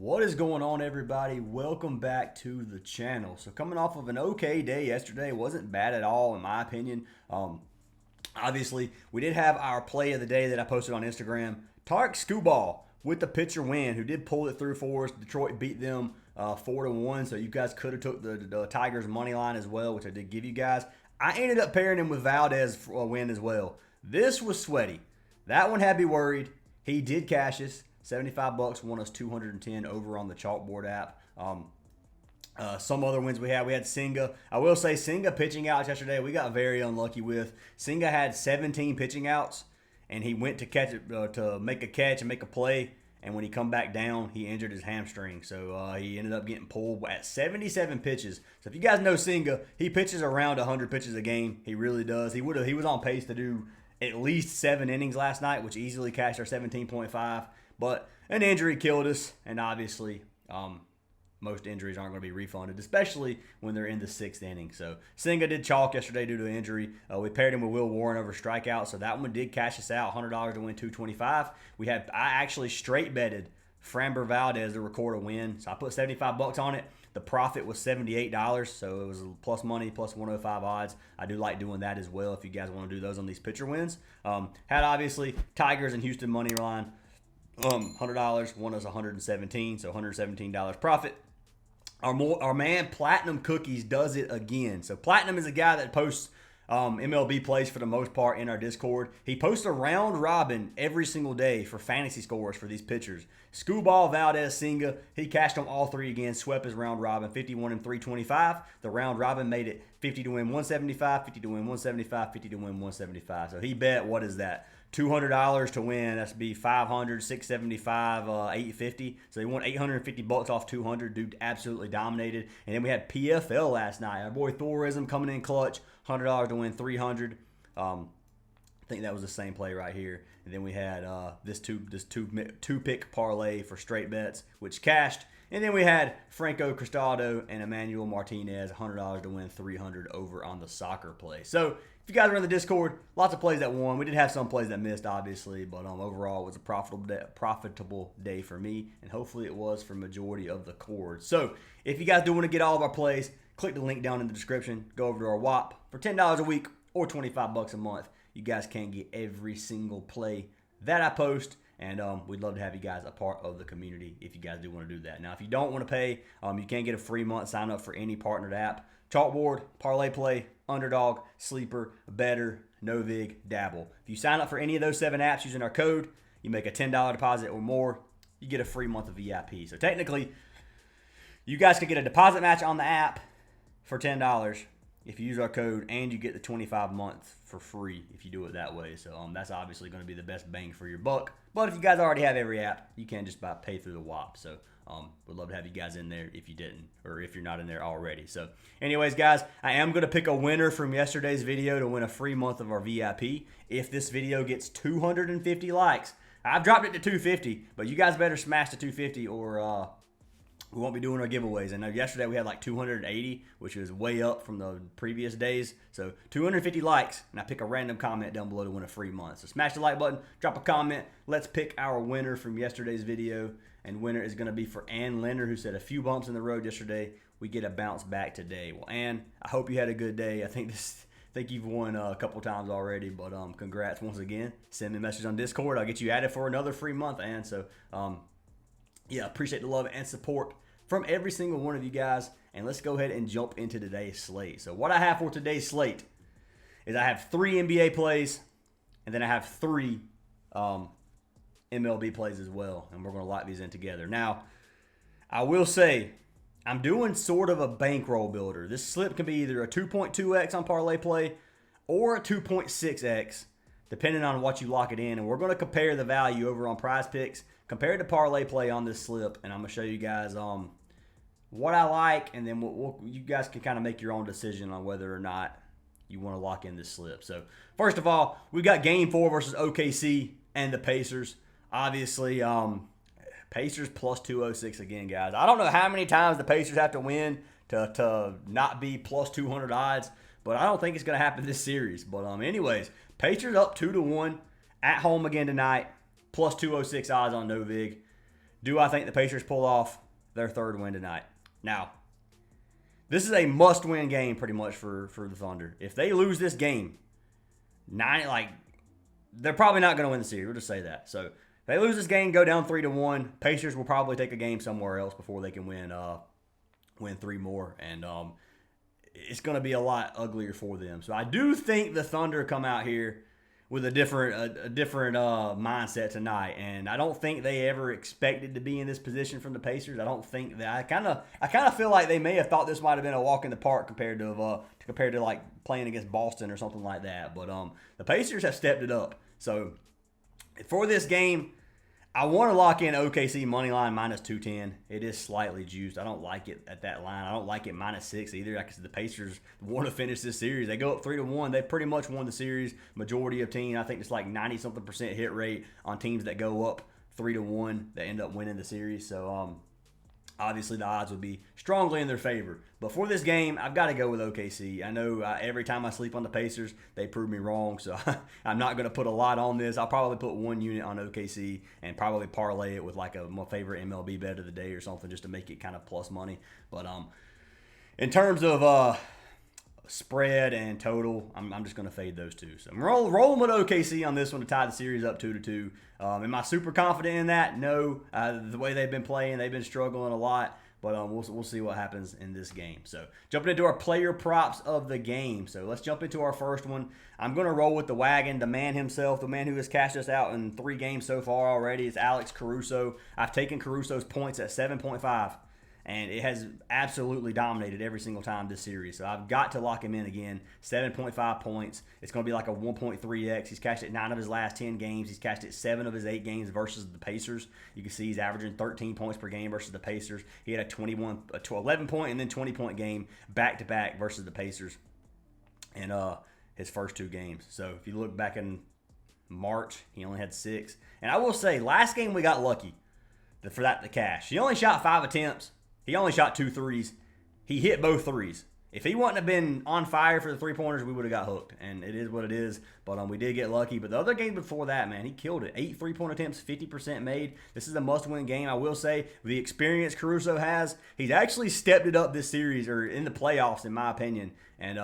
What is going on, everybody? Welcome back to the channel. So coming off of an okay day yesterday, wasn't bad at all in my opinion. Obviously, we did have our play of the day that I posted on Instagram. Tarek Skubal with the pitcher win, who did pull it through for us. Detroit beat them 4-1, so you guys could have took the Tigers money line as well, which I did give you guys. I ended up pairing him with Valdez for a win as well. This was sweaty. That one had me worried. He did cash us. 75 bucks won us 210 over on the Chalkboard app. Some other wins we had Singa. I will say Singa pitching outs yesterday, we got very unlucky with. Singa had 17 pitching outs, and he went to catch it to make a catch and make a play. And when he come back down, he injured his hamstring. So he ended up getting pulled at 77 pitches. So if you guys know Singa, he pitches around 100 pitches a game. He really does. He was on pace to do at least 7 innings last night, which easily cashed our 17.5. But an injury killed us, and obviously most injuries aren't going to be refunded, especially when they're in the 6th inning. So Singa did chalk yesterday due to injury. We paired him with Will Warren over strikeout, so that one did cash us out, $100 to win $225. I actually straight betted Framber Valdez to record a win, so I put 75 bucks on it. The profit was $78, so it was plus money, plus 105 odds. I do like doing that as well if you guys want to do those on these pitcher wins. Had obviously Tigers and Houston money line. $100 won us $117, so $117 profit. Our man Platinum Cookies does it again. So Platinum is a guy that posts MLB plays for the most part in our Discord. He posts a round robin every single day for fantasy scores for these pitchers. Skubal, Valdez, Singa, he cashed them all three again, swept his round robin, 51 and 325. The round robin made it 50 to win 175, 50 to win 175, 50 to win 175. So he bet, what is that? $200 to win. That's be 500, 675, 850. So he won 850 bucks off 200. Dude absolutely dominated. And then we had PFL last night. Our boy Thorism coming in clutch, $100 to win 300. I think that was the same play right here. And then we had this two pick parlay for straight bets, which cashed. And then we had Franco Cristaldo and Emmanuel Martinez, $100 to win 300 over on the soccer play. So if you guys are in the Discord, lots of plays that won. We did have some plays that missed, obviously, but overall it was a profitable day for me, and hopefully it was for majority of the cord. So if you guys do want to get all of our plays, click the link down in the description. Go over to our WAP for $10 a week or 25 bucks a month. You guys can get every single play that I post. And we'd love to have you guys a part of the community if you guys do want to do that. Now, if you don't want to pay, you can get a free month sign up for any partnered app. Chalkboard, Parlay Play, Underdog, Sleeper, Better, NOVIG, Dabble. If you sign up for any of those 7 apps using our code, you make a $10 deposit or more, you get a free month of VIP. So technically, you guys could get a deposit match on the app for $10 if you use our code, and you get the 25 month for free if you do it that way. So that's obviously going to be the best bang for your buck. But if you guys already have every app, you can just pay through the WAP. So would love to have you guys in there if you didn't, or if you're not in there already. So anyways, guys, I am going to pick a winner from yesterday's video to win a free month of our VIP. If this video gets 250 likes, I've dropped it to 250, but you guys better smash the 250 or we won't be doing our giveaways. And yesterday we had like 280, which was way up from the previous days. So 250 likes, and I pick a random comment down below to win a free month. So smash the like button, drop a comment. Let's pick our winner from yesterday's video. And winner is going to be for Ann Linder, who said a few bumps in the road yesterday. We get a bounce back today. Well, Ann, I hope you had a good day. I think you've won a couple times already, but congrats once again. Send me a message on Discord. I'll get you added for another free month, Ann. So yeah, appreciate the love and support from every single one of you guys. And let's go ahead and jump into today's slate. So what I have for today's slate is I have 3 NBA plays, and then I have 3 MLB plays as well. And we're going to lock these in together. Now, I will say, I'm doing sort of a bankroll builder. This slip can be either a 2.2x on Parlay Play or a 2.6x, depending on what you lock it in. And we're going to compare the value over on Prizepicks compared to Parlay Play on this slip. And I'm going to show you guys what I like, and then you guys can kind of make your own decision on whether or not you want to lock in this slip. So first of all, we got Game 4 versus OKC and the Pacers. Obviously, Pacers plus 206 again, guys. I don't know how many times the Pacers have to win to not be plus 200 odds, but I don't think it's going to happen this series. But anyways, Pacers up 2-1 at home again tonight, plus 206 odds on NOVIG. Do I think the Pacers pull off their third win tonight? Now, this is a must-win game pretty much for the Thunder. If they lose this game, they're probably not going to win the series. We'll just say that. So if they lose this game, go down 3-1, Pacers will probably take a game somewhere else before they can win 3 more. And it's going to be a lot uglier for them. So I do think the Thunder come out here with a different mindset tonight, and I don't think they ever expected to be in this position from the Pacers. I don't think that. I kind of feel like they may have thought this might have been a walk in the park compared to like playing against Boston or something like that. But the Pacers have stepped it up. So for this game, I want to lock in OKC money line -210. It is slightly juiced. I don't like it at that line. I don't like it -6 either. Like I said, the Pacers want to finish this series. They go up 3-1. They pretty much won the series. Majority of teams, I think it's like 90-something% hit rate on teams that go up 3-1 that end up winning the series. So obviously the odds would be strongly in their favor. But for this game, I've got to go with OKC. I know every time I sleep on the Pacers, they prove me wrong. So I'm not going to put a lot on this. I'll probably put 1 unit on OKC and probably parlay it with like my favorite MLB bet of the day or something just to make it kind of plus money. But in terms of spread and total, I'm just going to fade those two. So I'm rolling with OKC on this one to tie the series up 2-2. Am I super confident in that? No. The way they've been playing, they've been struggling a lot. But we'll see what happens in this game. So jumping into our player props of the game. So let's jump into our first one. I'm going to roll with the wagon, the man himself, the man who has cashed us out in 3 games so far already. It's Alex Caruso. I've taken Caruso's points at 7.5. And it has absolutely dominated every single time this series. So I've got to lock him in again. 7.5 points. It's going to be like a 1.3x. He's cashed it 9 of his last 10 games. He's cashed it 7 of his 8 games versus the Pacers. You can see he's averaging 13 points per game versus the Pacers. He had a 11-point and then 20-point game back-to-back versus the Pacers in his first 2 games. So if you look back in March, he only had 6. And I will say, last game we got lucky for that to cash. He only shot 5 attempts. He only shot 2 threes. He hit both threes. If he wouldn't have been on fire for the 3-pointers, we would have got hooked. And it is what it is. But we did get lucky. But the other game before that, man, he killed it. 8 3-point attempts, 50% made. This is a must-win game. I will say, the experience Caruso has, he's actually stepped it up this series, or in the playoffs, in my opinion. And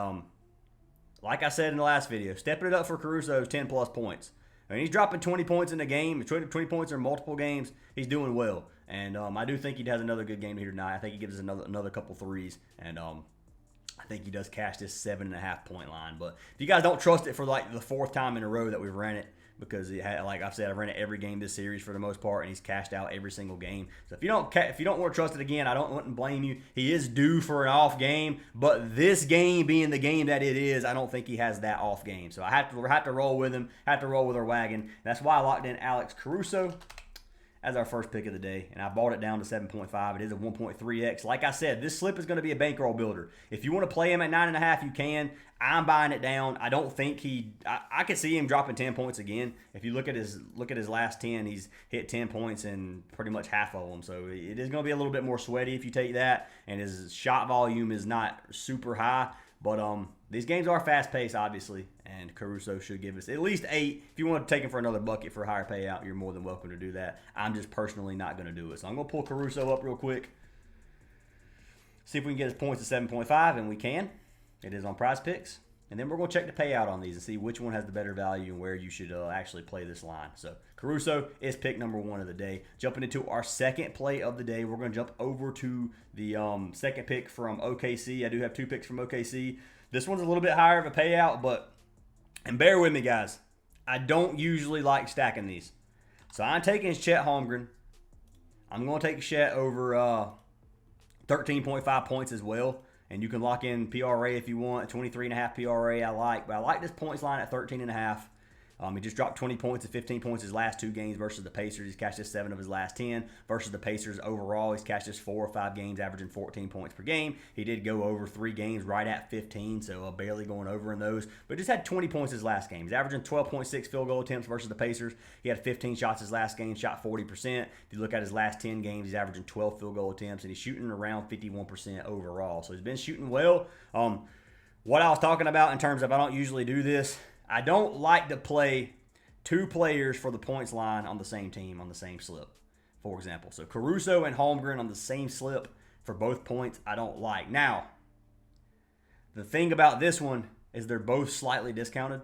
like I said in the last video, stepping it up for Caruso is 10-plus points. I mean, he's dropping 20 points in a game, 20 points in multiple games. He's doing well. And I do think he has another good game here tonight. I think he gives us another couple threes. And I think he does cash this 7.5-point line. But if you guys don't trust it for like the 4th time in a row that we've ran it, because like I've said, I've ran it every game this series for the most part, and he's cashed out every single game. So if you don't want to trust it again, I wouldn't blame you. He is due for an off game, but this game being the game that it is, I don't think he has that off game. So I have to roll with him, have to roll with our wagon. That's why I locked in Alex Caruso as our first pick of the day, and I bought it down to 7.5. It is a 1.3x. Like I said, this slip is going to be a bankroll builder. If you want to play him at 9.5, you can. I'm buying it down. I don't think I could see him dropping 10 points again. If you look at his last 10, he's hit 10 points in pretty much half of them. So it is going to be a little bit more sweaty if you take that, and his shot volume is not super high. But these games are fast-paced, obviously, and Caruso should give us at least 8. If you want to take him for another bucket for a higher payout, you're more than welcome to do that. I'm just personally not going to do it. So I'm going to pull Caruso up real quick, see if we can get his points to 7.5, and we can. It is on Prizepicks. And then we're going to check the payout on these and see which one has the better value and where you should actually play this line. So Caruso is pick number 1 of the day. Jumping into our second play of the day, we're going to jump over to the second pick from OKC. I do have 2 picks from OKC. This one's a little bit higher of a payout, and bear with me, guys, I don't usually like stacking these. So I'm taking Chet Holmgren. I'm going to take Chet over 13.5 points as well. And you can lock in PRA if you want. 23.5 PRA I like. But I like this points line at 13.5. He just dropped 20 points and 15 points his last 2 games versus the Pacers. He's cashed this 7 of his last 10 versus the Pacers overall. He's cashed this 4 or 5 games, averaging 14 points per game. He did go over 3 games right at 15, so barely going over in those. But just had 20 points his last game. He's averaging 12.6 field goal attempts versus the Pacers. He had 15 shots his last game, shot 40%. If you look at his last 10 games, he's averaging 12 field goal attempts, and he's shooting around 51% overall. So he's been shooting well. What I was talking about in terms of I don't usually do this, I don't like to play 2 players for the points line on the same team on the same slip. for example. So Caruso and Holmgren on the same slip for both points, I don't like. Now, the thing about this one is they're both slightly discounted.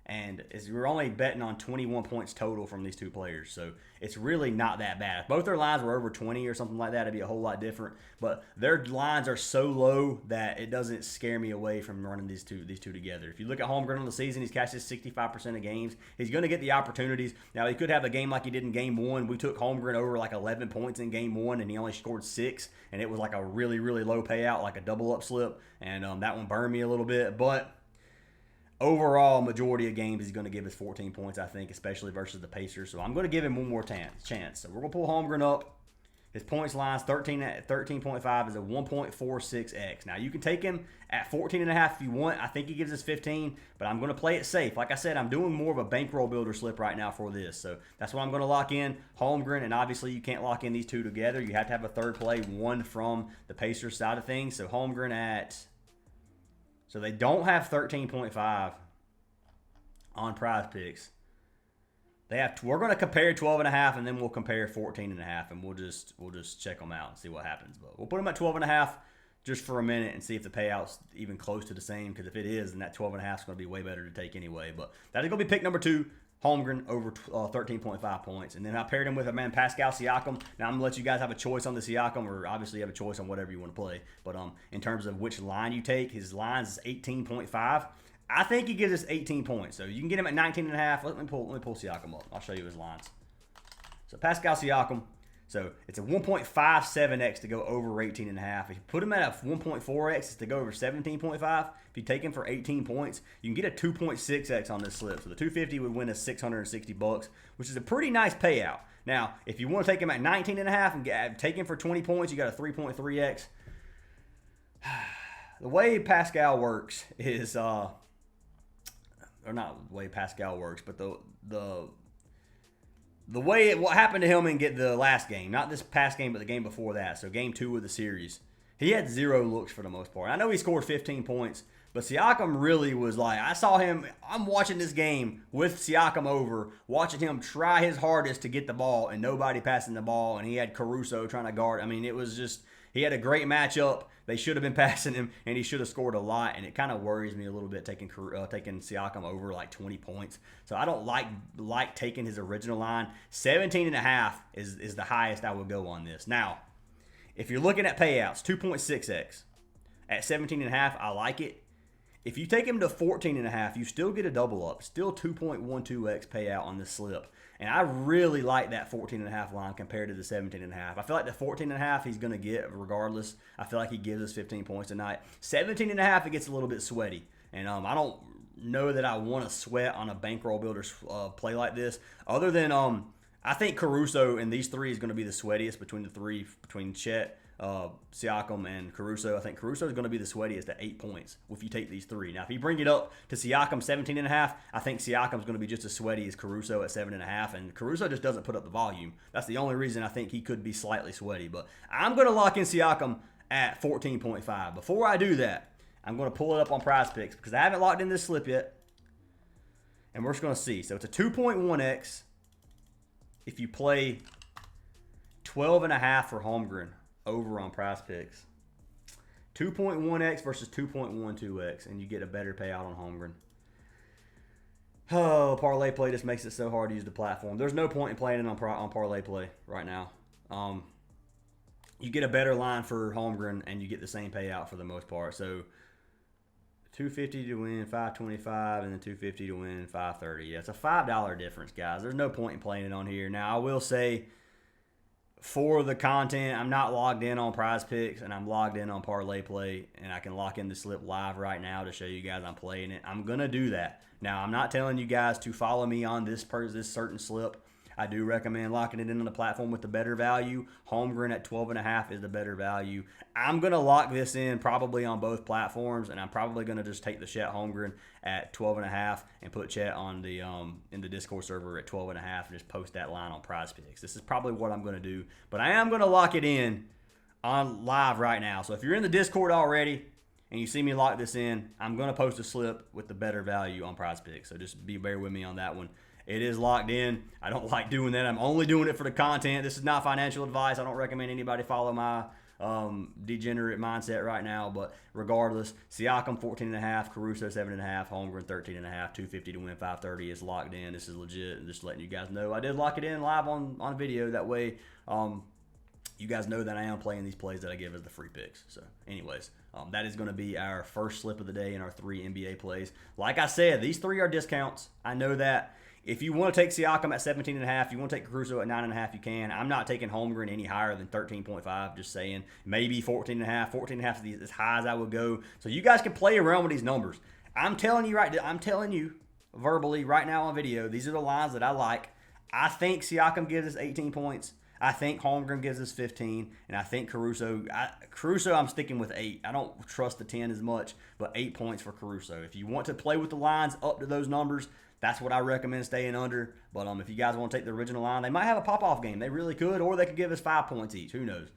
And we're only betting on 21 points total from these two players. So it's really not that bad. If both their lines were over 20 or something like that, it'd be a whole lot different. But their lines are so low that it doesn't scare me away from running these two together. If you look at Holmgren on the season, he's catches 65% of games. He's going to get the opportunities. Now, he could have a game like he did in game one. We took Holmgren over like 11 points in game one, and he only scored 6. And it was like a really, really low payout, like a double-up slip. And that one burned me a little bit. But overall, majority of games, he's going to give us 14 points, I think, especially versus the Pacers. So I'm going to give him one more chance. So we're going to pull Holmgren up. His points line's 13.5 is a 1.46x. Now, you can take him at 14.5 if you want. I think he gives us 15, but I'm going to play it safe. Like I said, I'm doing more of a bankroll builder slip right now for this. So that's what I'm going to lock in. Holmgren, and obviously you can't lock in these two together. You have to have a third play, one from the Pacers side of things. So Holmgren at... So they don't have 13.5 on Prizepicks. They have. We're going to compare 12.5, and then we'll compare 14.5, and we'll just check them out and see what happens. But we'll put them at 12.5 just for a minute and see if the payout's even close to the same. Because if it is, then that 12.5 is going to be way better to take anyway. But that is going to be pick number 2. Holmgren over 13.5 points. And then I paired him with a man, Pascal Siakam. Now, I'm going to let you guys have a choice on the Siakam, or obviously you have a choice on whatever you want to play. But in terms of which line you take, his line is 18.5. I think he gives us 18 points. So you can get him at 19.5. Let me pull Siakam up. I'll show you his lines. So Pascal Siakam. So it's a 1.57x to go over 18.5. If you put him at a 1.4x, it's to go over 17.5. If you take him for 18 points, you can get a 2.6x on this slip. So the 250 would win us $660, which is a pretty nice payout. Now, if you want to take him at 19.5 and take him for 20 points, you got a 3.3x. The way Pascal works is, or not the way Pascal works, but the way what happened to him in the last game, not this past game, but the game before that, so game 2 of the series, he had 0 looks for the most part. I know he scored 15 points, but Siakam really was like, I saw him, I'm watching this game with Siakam over, watching him try his hardest to get the ball and nobody passing the ball, and he had Caruso trying to guard. I mean, it was just, he had a great matchup. They should have been passing him, and he should have scored a lot. And it kind of worries me a little bit taking Siakam over like 20 points. So I don't like taking his original line. 17.5 is the highest I would go on this. Now, if you're looking at payouts, 2.6x. At 17.5, I like it. If you take him to 14.5, you still get a double up. Still 2.12x payout on this slip. And I really like that 14.5 line compared to the 17.5. I feel like the 14.5 he's going to get regardless. I feel like he gives us 15 points a night. 17.5, it gets a little bit sweaty. And I don't know that I want to sweat on a bankroll builder play like this. Other than I think Caruso and these three is going to be the sweatiest between the three, between Chet, Siakam, and Caruso. I think Caruso is going to be the sweatiest at 8 points if you take these three. Now, if you bring it up to Siakam 17.5, I think Siakam is going to be just as sweaty as Caruso at 7.5, and Caruso just doesn't put up the volume. That's the only reason I think he could be slightly sweaty. But I'm going to lock in Siakam at 14.5. Before I do that, I'm going to pull it up on Prizepicks because I haven't locked in this slip yet, and we're just going to see. So it's a 2.1x if you play 12.5 for Holmgren over on Prizepicks. 2.1x versus 2.12x, and you get a better payout on Holmgren. Oh, Parlay Play just makes it so hard to use the platform. There's no point in playing it on Parlay Play right now. You get a better line for Holmgren, and you get the same payout for the most part. So 250 to win 525, and then 250 to win 530. Yeah, it's a $5 difference, guys. There's no point in playing it on here. Now, I will say, for the content, I'm not logged in on Prizepicks, and I'm logged in on Parlay Play, and I can lock in the slip live right now to show you guys I'm playing it. I'm going to do that. Now, I'm not telling you guys to follow me on this certain slip. I do recommend locking it in on the platform with the better value. Holmgren at 12.5 is the better value. I'm going to lock this in probably on both platforms, and I'm probably going to just take the Chet Holmgren at 12.5 and put Chet on the in the Discord server at 12.5 and just post that line on Prizepicks. This is probably what I'm going to do, but I am going to lock it in on live right now. So if you're in the Discord already and you see me lock this in, I'm going to post a slip with the better value on Prizepicks. So just bear with me on that one. It is locked in. I don't like doing that. I'm only doing it for the content. This is not financial advice. I don't recommend anybody follow my degenerate mindset right now, but regardless, Siakam 14.5, Caruso 7.5, Holmgren 13.5, 250 to win 530 is locked in. This is legit. I'm just letting you guys know I did lock it in live on video. That way, you guys know that I am playing these plays that I give as the free picks. So, anyways, that is going to be our first slip of the day in our 3 NBA plays. Like I said, these 3 are discounts. I know that. If you want to take Siakam at 17.5, you want to take Caruso at 9.5, you can. I'm not taking Holmgren any higher than 13.5, just saying. Maybe 14.5. 14.5 is as high as I would go. So you guys can play around with these numbers. I'm telling you verbally right now on video, these are the lines that I like. I think Siakam gives us 18 points. I think Holmgren gives us 15, and I think Caruso, I'm sticking with 8. I don't trust the 10 as much, but 8 points for Caruso. If you want to play with the lines up to those numbers, that's what I recommend staying under. But if you guys want to take the original line, they might have a pop-off game. They really could, or they could give us 5 points each. Who knows?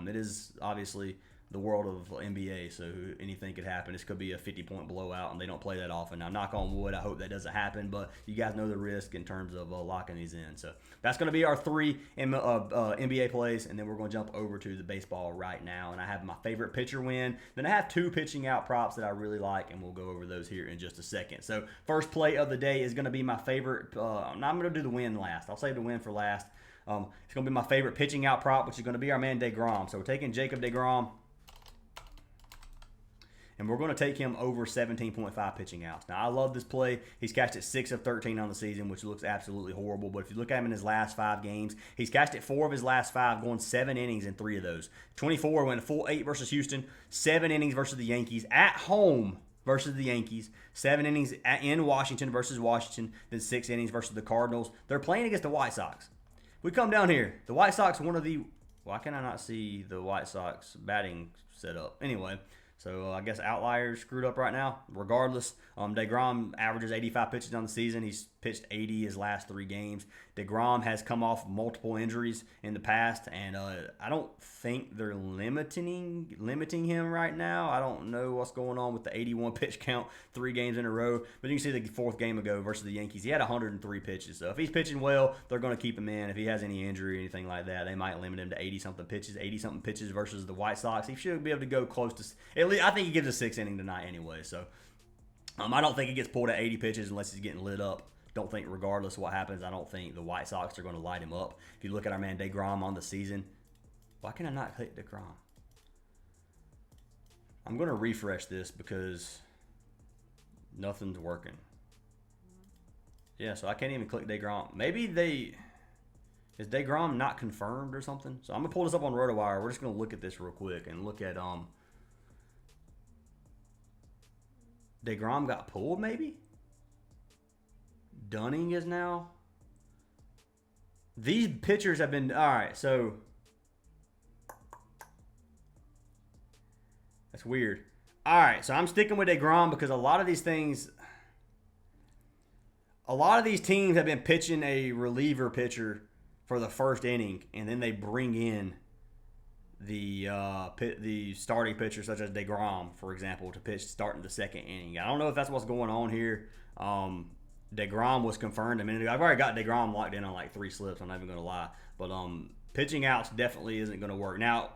It is obviously the world of NBA, so anything could happen. This could be a 50-point blowout, and they don't play that often. Now, knock on wood, I hope that doesn't happen, but you guys know the risk in terms of locking these in. So that's going to be our 3 NBA plays, and then we're going to jump over to the baseball right now. And I have my favorite pitcher win. Then I have 2 pitching out props that I really like, and we'll go over those here in just a second. So first play of the day is going to be my favorite. I'm going to do the win last. I'll save the win for last. It's going to be my favorite pitching out prop, which is going to be our man DeGrom. So we're taking Jacob DeGrom. And we're going to take him over 17.5 pitching outs. Now, I love this play. He's cashed it 6 of 13 on the season, which looks absolutely horrible. But if you look at him in his last 5 games, he's cashed it 4 of his last 5, going 7 innings in 3 of those. 24 went a full 8 versus Houston, 7 innings versus the Yankees at home versus the Yankees, 7 innings in Washington versus Washington, then 6 innings versus the Cardinals. They're playing against the White Sox. We come down here. The White Sox, why can I not see the White Sox batting setup? Anyway. So I guess OUTLIER screwed up right now. Regardless, DeGrom averages 85 pitches on the season. He's pitched 80 his last 3 games. DeGrom has come off multiple injuries in the past, and I don't think they're limiting him right now. I don't know what's going on with the 81 pitch count 3 games in a row. But you can see the 4th game ago versus the Yankees, he had 103 pitches. So if he's pitching well, they're going to keep him in. If he has any injury or anything like that, they might limit him to 80-something pitches versus the White Sox. He should be able to go close to at least. I think he gives a 6 inning tonight anyway. So I don't think he gets pulled at 80 pitches unless he's getting lit up. Don't think, regardless of what happens, I don't think the White Sox are going to light him up. If you look at our man DeGrom on the season, why can I not click DeGrom? I'm going to refresh this because nothing's working. Yeah, so I can't even click DeGrom. Maybe is DeGrom not confirmed or something? So I'm going to pull this up on RotoWire. We're just going to look at this real quick and look at DeGrom got pulled maybe? Dunning is now. These pitchers have been, all right, so that's weird. All right, so I'm sticking with DeGrom because a lot of these teams have been pitching a reliever pitcher for the first inning, and then they bring in the starting pitcher, such as DeGrom, for example, to pitch starting the 2nd inning. I don't know if that's what's going on here. DeGrom was confirmed a minute ago. I've already got DeGrom locked in on like 3 slips. I'm not even going to lie. But pitching outs definitely isn't going to work. Now,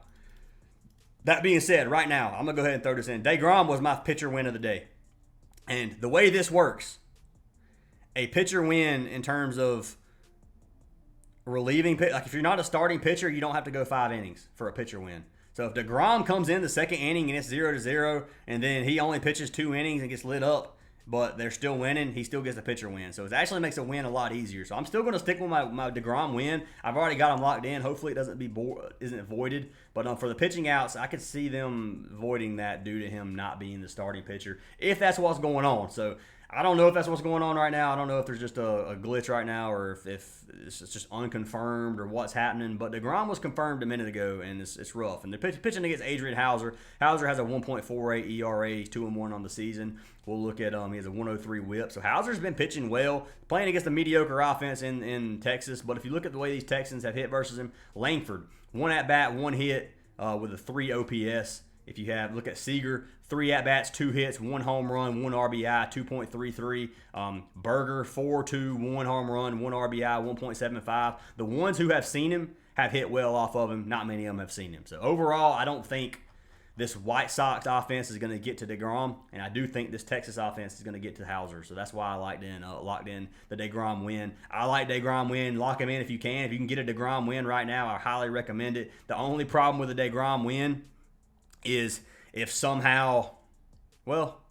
that being said, right now, I'm going to go ahead and throw this in. DeGrom was my pitcher win of the day. And the way this works, a pitcher win in terms of relieving, like if you're not a starting pitcher, you don't have to go 5 innings for a pitcher win. So if DeGrom comes in the 2nd inning and it's 0-0, and then he only pitches 2 innings and gets lit up, but they're still winning, he still gets the pitcher win. So it actually makes a win a lot easier. So I'm still going to stick with my DeGrom win. I've already got him locked in. Hopefully it isn't voided. But for the pitching outs, I could see them voiding that due to him not being the starting pitcher, if that's what's going on. So I don't know if that's what's going on right now. I don't know if there's just a glitch right now or if it's just unconfirmed or what's happening. But DeGrom was confirmed a minute ago, and it's rough. And they're pitching against Adrian Hauser. Hauser has a 1.48 ERA. He's 2-1 on the season. We'll look at he has a 103 whip. So Hauser's been pitching well, playing against a mediocre offense in Texas. But if you look at the way these Texans have hit versus him, Langford, 1 at-bat, 1 hit with a 3 OPS. If you have, look at Seager, 3 at-bats, 2 hits, 1 home run, 1 RBI, 2.33. Berger, 4-2, 1 home run, 1 RBI, 1.75. The ones who have seen him have hit well off of him. Not many of them have seen him. So overall, I don't think this White Sox offense is going to get to DeGrom, and I do think this Texas offense is going to get to Hauser. So that's why I locked in the DeGrom win. I like DeGrom win. Lock him in if you can. If you can get a DeGrom win right now, I highly recommend it. The only problem with a DeGrom win is if somehow, well,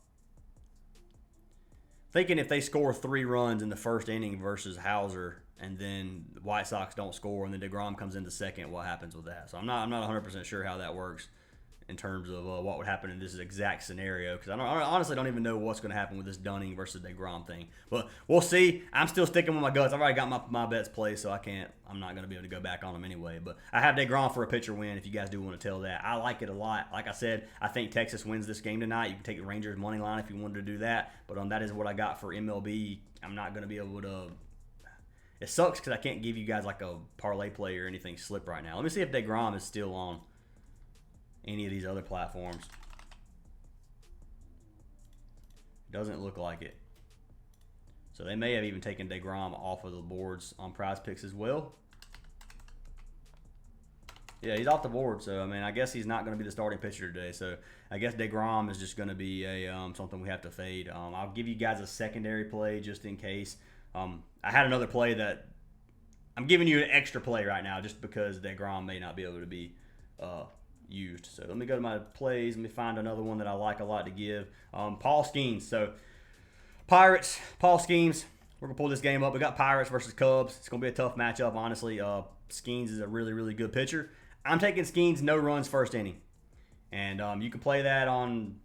thinking if they score 3 runs in the first inning versus Hauser, and then the White Sox don't score, and then DeGrom comes into second, what happens with that? So I'm not 100% sure how that works in terms of what would happen in this exact scenario, because I honestly don't even know what's going to happen with this Dunning versus DeGrom thing. But we'll see. I'm still sticking with my guts. I've already got my bets placed, so I'm not going to be able to go back on them anyway. But I have DeGrom for a pitcher win if you guys do want to tell that. I like it a lot. Like I said, I think Texas wins this game tonight. You can take the Rangers money line if you wanted to do that. But that is what I got for MLB. I'm not going to be able to. It sucks because I can't give you guys like a parlay play or anything slip right now. Let me see if DeGrom is still on any of these other platforms. Doesn't look like it. So they may have even taken DeGrom off of the boards on Prizepicks as well. Yeah, he's off the board. So, I mean, I guess he's not going to be the starting pitcher today. So, I guess DeGrom is just going to be a something we have to fade. I'll give you guys a secondary play just in case. I had another play that I'm giving you an extra play right now just because DeGrom may not be able to be used. So let me go to my plays. Let me find another one that I like a lot to give. Paul Skeens. So Pirates, Paul Skeens. We're going to pull this game up. We got Pirates versus Cubs. It's going to be a tough matchup, honestly. Skeens is a really, really good pitcher. I'm taking Skeens no runs first inning. And you can play that on,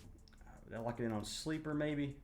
I like it in on Sleeper maybe.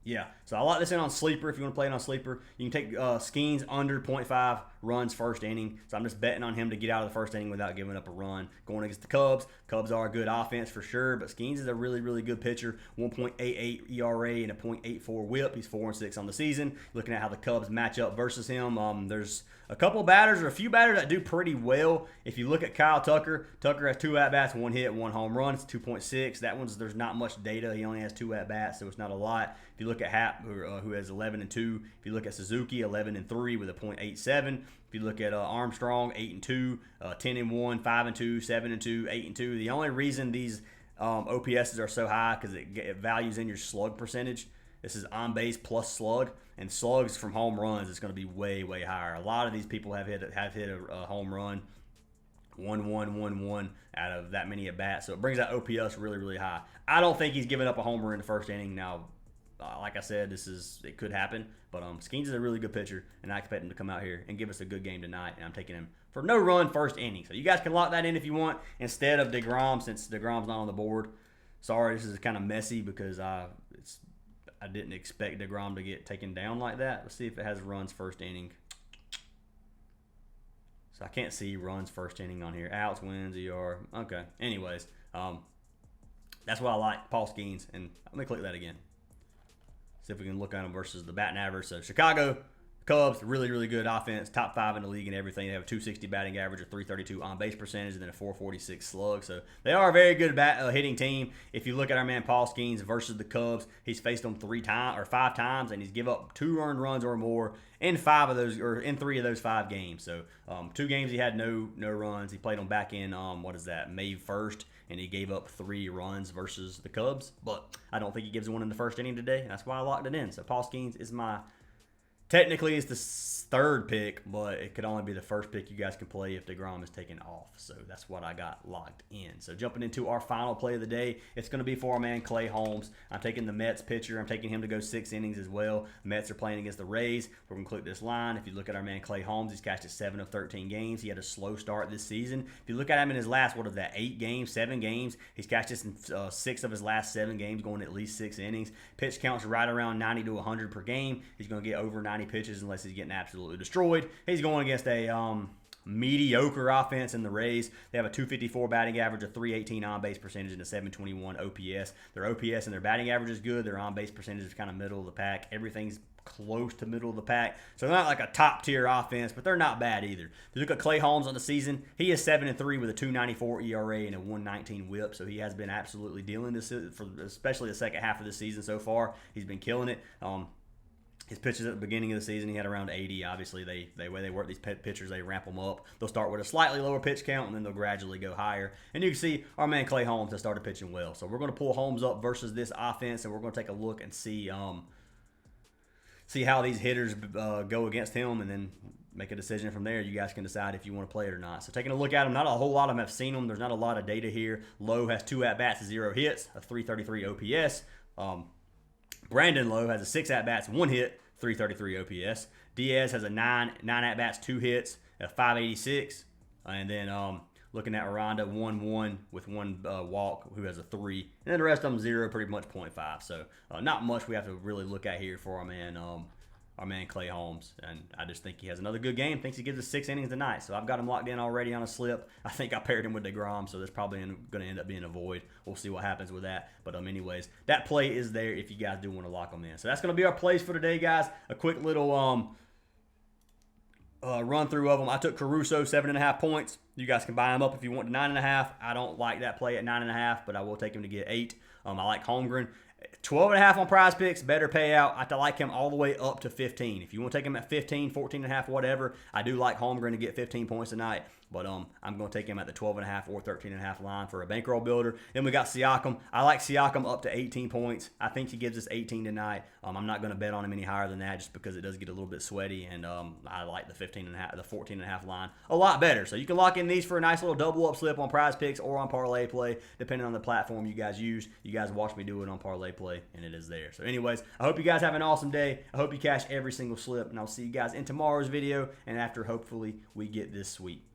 Yeah, so I like this in on Sleeper. If you want to play it on Sleeper, you can take Skeens under 0.5 runs first inning. So I'm just betting on him to get out of the first inning without giving up a run. Going against the Cubs. Cubs are a good offense for sure, but Skeens is a really, really good pitcher. 1.88 ERA and a .84 WHIP. He's 4-6 on the season. Looking at how the Cubs match up versus him, there's a couple batters or a few batters that do pretty well. If you look at Kyle Tucker, Tucker has 2 at-bats, 1 hit, 1 home run. It's 2.6. That one's, there's not much data. He only has 2 at-bats, so it's not a lot. If you look at Happ, who has 11-2. If you look at Suzuki, 11-3 with a .87. If you look at Armstrong, 8-2, 10-1, 5-2, 7-2, 8-2. The only reason these OPSs are so high because it values in your slug percentage. This is on base plus slug, and slugs from home runs is going to be way, way higher. A lot of these people have hit a home run, 1-1, 1-1 out of that many at bats. So it brings that OPS really, really high. I don't think he's giving up a homer in the first inning. Now, like I said, it could happen, but Skeens is a really good pitcher, and I expect him to come out here and give us a good game tonight. And I'm taking him for no run first inning. So you guys can lock that in if you want instead of DeGrom, since DeGrom's not on the board. Sorry, this is kind of messy because I didn't expect DeGrom to get taken down like that. Let's see if it has runs first inning. So I can't see runs first inning on here. Outs, wins, ER. Okay. Anyways, that's why I like Paul Skeens, and let me click that again. See if we can look at them versus the batting average. So Chicago Cubs, really, really good offense. Top 5 in the league and everything. They have a .260 batting average, a .332 on-base percentage, and then a .446 slug. So they are a very good hitting team. If you look at our man Paul Skeens versus the Cubs, he's faced them 5 times, and he's given up 2 earned runs or more in 3 of those 5 games. So 2 games he had no runs. He played them back in May 1st, and he gave up 3 runs versus the Cubs. But I don't think he gives one in the first inning today. That's why I locked it in. So Paul Skeens is my. Technically, it's the 3rd pick, but it could only be the 1st pick you guys can play if DeGrom is taken off. So that's what I got locked in. So jumping into our final play of the day, it's going to be for our man Clay Holmes. I'm taking the Mets pitcher. I'm taking him to go 6 innings as well. The Mets are playing against the Rays. We're going to click this line. If you look at our man Clay Holmes, he's cashed at 7 of 13 games. He had a slow start this season. If you look at him in his last, 8 games, 7 games, he's cashed this in 6 of his last 7 games, going at least 6 innings. Pitch counts right around 90 to 100 per game. He's going to get over 90 pitches unless he's getting absolutely destroyed. He's going against a mediocre offense in the Rays. They have a 254 batting average, a 318 on-base percentage, and a 721 OPS. Their OPS and their batting average is good. Their on-base percentage is kind of middle of the pack. Everything's close to middle of the pack. So they're not like a top-tier offense, but they're not bad either. If you look at Clay Holmes on the season, he is 7-3 with a 2.94 ERA and a 1.19 WHIP. So he has been absolutely dealing this for especially the second half of the season so far. He's been killing it. His pitches at the beginning of the season, he had around 80. Obviously, the way they work these pitchers, they ramp them up. They'll start with a slightly lower pitch count, and then they'll gradually go higher. And you can see our man Clay Holmes has started pitching well. So we're going to pull Holmes up versus this offense, and we're going to take a look and see how these hitters go against him, and then make a decision from there. You guys can decide if you want to play it or not. So taking a look at him, not a whole lot of them have seen him. There's not a lot of data here. Lowe has 2 at-bats, 0 hits, a 333 OPS. Brandon Lowe has a 6 at-bats, 1 hit, 333 OPS. Diaz has a 9 at-bats, 2 hits, a 586. And then looking at Aranda, 1-1 with 1 walk, who has a 3. And then the rest of them 0, pretty much 0.5. So not much we have to really look at here for our man Clay Holmes. And I just think he has another good game. Thinks he gives us 6 innings tonight. So I've got him locked in already on a slip. I think I paired him with DeGrom, so that's probably going to end up being a void. We'll see what happens with that. But anyways, that play is there if you guys do want to lock them in. So that's going to be our plays for today, guys. A quick little run through of them. I took Caruso 7.5 points. You guys can buy him up if you want to 9.5. I don't like that play at 9.5, but I will take him to get 8. I like Holmgren. 12.5 on Prizepicks, better payout. I like him all the way up to 15. If you want to take him at 15, 14.5, whatever, I do like Holmgren to get 15 points tonight. But I'm going to take him at the 12.5 or 13.5 line for a bankroll builder. Then we got Siakam. I like Siakam up to 18 points. I think he gives us 18 tonight. I'm not going to bet on him any higher than that just because it does get a little bit sweaty. And I like the 15.5, the 14.5 line a lot better. So you can lock in these for a nice little double up slip on Prizepicks or on Parlay Play, depending on the platform you guys use. You guys watch me do it on Parlay Play, and it is there. So anyways, I hope you guys have an awesome day. I hope you cash every single slip, and I'll see you guys in tomorrow's video and after hopefully we get this sweep.